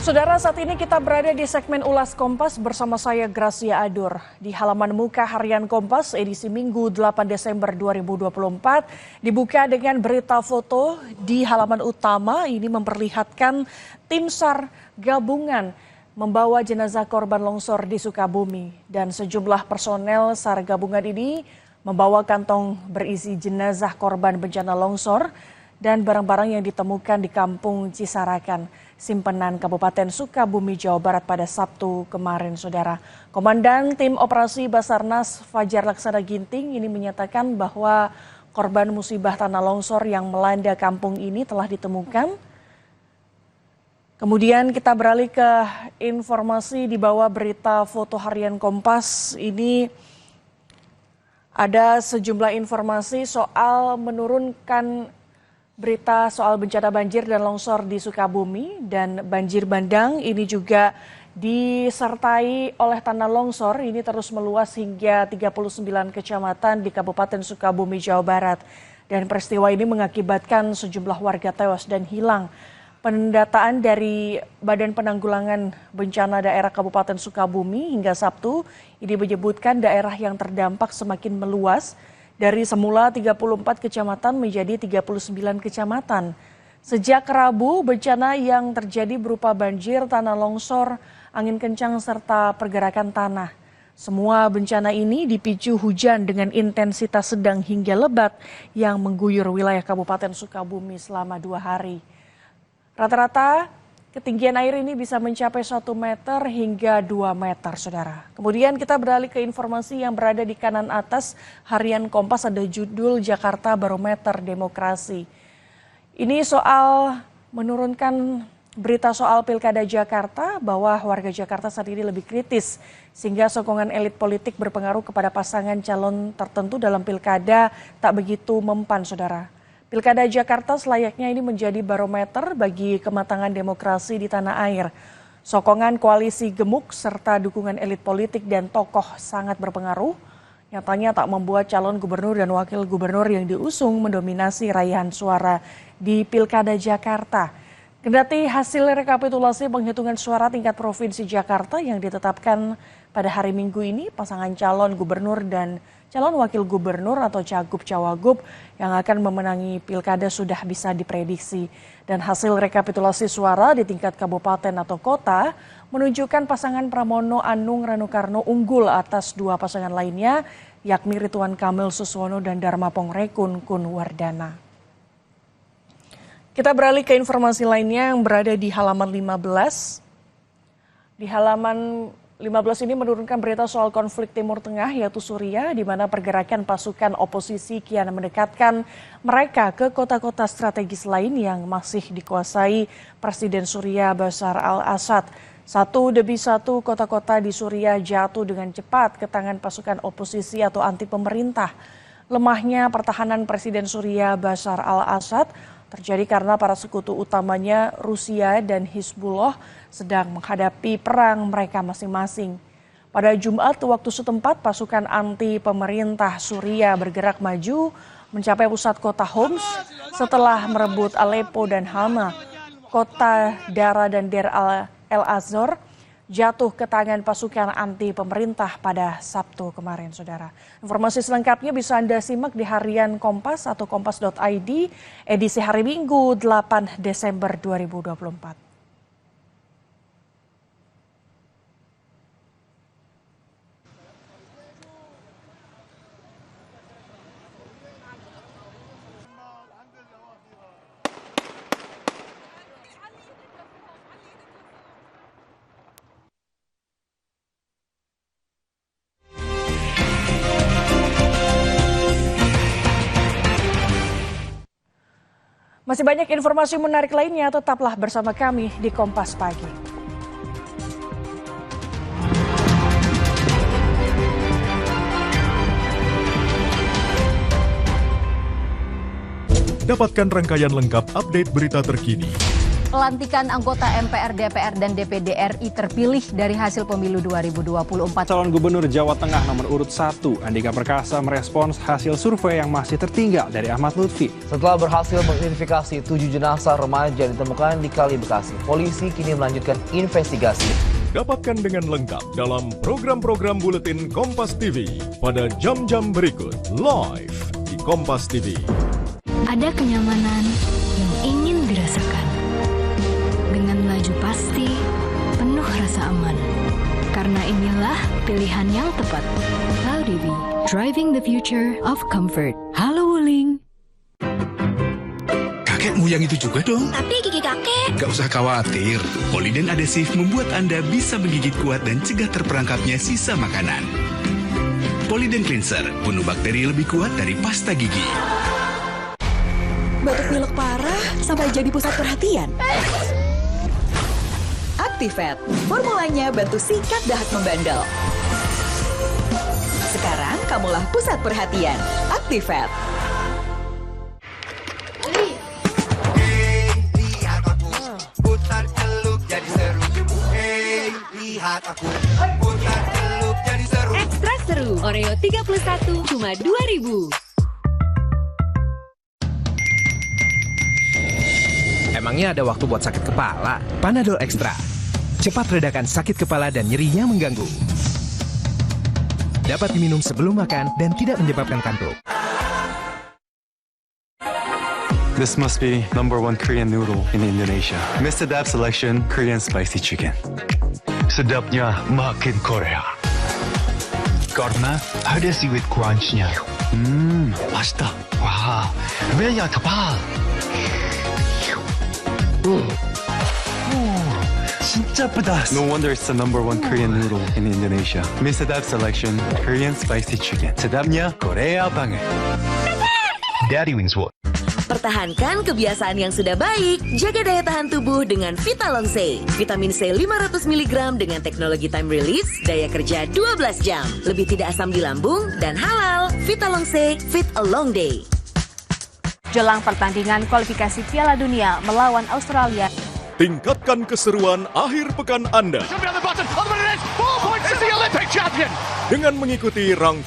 Saudara, saat ini kita berada di segmen Ulas Kompas bersama saya Gracia Adur. Di halaman muka harian Kompas edisi Minggu 8 Desember 2024 dibuka dengan berita foto di halaman utama. Ini memperlihatkan tim SAR gabungan membawa jenazah korban longsor di Sukabumi. Dan sejumlah personel SAR gabungan ini membawa kantong berisi jenazah korban bencana longsor dan barang-barang yang ditemukan di Kampung Cisarakan, Simpenan, Kabupaten Sukabumi, Jawa Barat pada Sabtu kemarin, Saudara. Komandan Tim Operasi Basarnas Fajar Laksana Ginting ini menyatakan bahwa korban musibah tanah longsor yang melanda kampung ini telah ditemukan. Kemudian kita beralih ke informasi di bawah berita foto harian Kompas. Ini ada sejumlah informasi soal menurunkan berita soal bencana banjir dan longsor di Sukabumi, dan banjir bandang ini juga disertai oleh tanah longsor ini terus meluas hingga 39 kecamatan di Kabupaten Sukabumi, Jawa Barat. Dan peristiwa ini mengakibatkan sejumlah warga tewas dan hilang. Pendataan dari Badan Penanggulangan Bencana Daerah Kabupaten Sukabumi hingga Sabtu ini menyebutkan daerah yang terdampak semakin meluas dari semula 34 kecamatan menjadi 39 kecamatan. Sejak Rabu, bencana yang terjadi berupa banjir, tanah longsor, angin kencang, serta pergerakan tanah. Semua bencana ini dipicu hujan dengan intensitas sedang hingga lebat yang mengguyur wilayah Kabupaten Sukabumi selama 2 hari. Rata-rata ketinggian air ini bisa mencapai 1 meter hingga 2 meter, Saudara. Kemudian kita beralih ke informasi yang berada di kanan atas harian Kompas, ada judul Jakarta Barometer Demokrasi. Ini soal menurunkan berita soal Pilkada Jakarta, bahwa warga Jakarta saat ini lebih kritis sehingga sokongan elit politik berpengaruh kepada pasangan calon tertentu dalam Pilkada tak begitu mempan, Saudara. Pilkada Jakarta selayaknya ini menjadi barometer bagi kematangan demokrasi di tanah air. Sokongan koalisi gemuk serta dukungan elit politik dan tokoh sangat berpengaruh. Nyatanya tak membuat calon gubernur dan wakil gubernur yang diusung mendominasi raihan suara di Pilkada Jakarta. Kendati hasil rekapitulasi penghitungan suara tingkat provinsi Jakarta yang ditetapkan pada hari Minggu ini, pasangan calon gubernur dan calon wakil gubernur atau cagup-cawagup yang akan memenangi pilkada sudah bisa diprediksi. Dan hasil rekapitulasi suara di tingkat kabupaten atau kota menunjukkan pasangan Pramono Anung Rano Karno unggul atas 2 pasangan lainnya, yakni Ridwan Kamil Suswono dan Dharma Pongrekun Kunwardana. Kita beralih ke informasi lainnya yang berada di halaman 15. Di halaman 15 ini menurunkan berita soal konflik Timur Tengah, yaitu Suriah, di mana pergerakan pasukan oposisi kian mendekatkan mereka ke kota-kota strategis lain yang masih dikuasai Presiden Suriah Bashar al-Assad. Satu demi satu kota-kota di Suriah jatuh dengan cepat ke tangan pasukan oposisi atau anti pemerintah. Lemahnya pertahanan Presiden Suriah Bashar al-Assad terjadi karena para sekutu utamanya Rusia dan Hizbullah sedang menghadapi perang mereka masing-masing. Pada Jumat waktu setempat, pasukan anti pemerintah Suriah bergerak maju mencapai pusat kota Homs setelah merebut Aleppo dan Hama. Kota Dara dan Deir el-Azor jatuh ke tangan pasukan anti pemerintah pada Sabtu kemarin, Saudara. Informasi selengkapnya bisa Anda simak di harian Kompas atau kompas.id edisi hari Minggu 8 Desember 2024. Masih banyak informasi menarik lainnya, tetaplah bersama kami di Kompas Pagi. Dapatkan rangkaian lengkap update berita terkini, Pelantikan anggota MPR, DPR, dan DPD RI terpilih dari hasil pemilu 2024. Calon Gubernur Jawa Tengah nomor urut 1, Andika Perkasa merespons hasil survei yang masih tertinggal dari Ahmad Lutfi. Setelah berhasil mengidentifikasi 7 jenazah remaja ditemukan di Kali Bekasi, polisi kini melanjutkan investigasi. Dapatkan dengan lengkap dalam program-program Buletin Kompas TV pada jam-jam berikut, live di Kompas TV. Ada kenyamanan yang ingin dirasakan. Dengan laju pasti, penuh rasa aman. Karena inilah pilihan yang tepat. Laudivi, driving the future of comfort. Halo Wuling. Kakekmu yang itu juga dong. Tapi gigi kakek. Gak usah khawatir. Poliden Adhesive membuat Anda bisa menggigit kuat dan cegah terperangkapnya sisa makanan. Poliden Cleanser, bunuh bakteri lebih kuat dari pasta gigi. Batuk pilek parah sampai jadi pusat perhatian. Actifed, formulanya bantu sikat dahat membandel. Sekarang kamulah pusat perhatian. Actifed. Lihat aku, putar celup jadi seru. Lihat aku, putar celup jadi seru. Ekstra seru, Oreo 31 cuma 2.000. Emangnya ada waktu buat sakit kepala? Panadol Extra. Cepat redakan sakit kepala dan nyeri yang mengganggu. Dapat diminum sebelum makan dan tidak menyebabkan kantuk. This must be #1 Korean noodle in Indonesia. Mr. Dab selection Korean spicy chicken. Sedapnya makin Korea. Karena ada seaweed crunch-nya. Pasta. Wah, rasanya tebal. 진짜 pedas. No wonder it's the #1 Korean noodle in Indonesia. Mr. Dab selection Korean spicy chicken. sedapnya Korea banget. Daddy Wings World. Pertahankan kebiasaan yang sudah baik. Jaga daya tahan tubuh dengan Vitalong C. Vitamin C 500 mg dengan teknologi time release, daya kerja 12 jam. Lebih tidak asam di lambung dan halal. Vitalong C, fit a long day. Jelang pertandingan kualifikasi Piala Dunia melawan Australia. Tingkatkan keseruan akhir pekan Anda dengan mengikuti rangkaian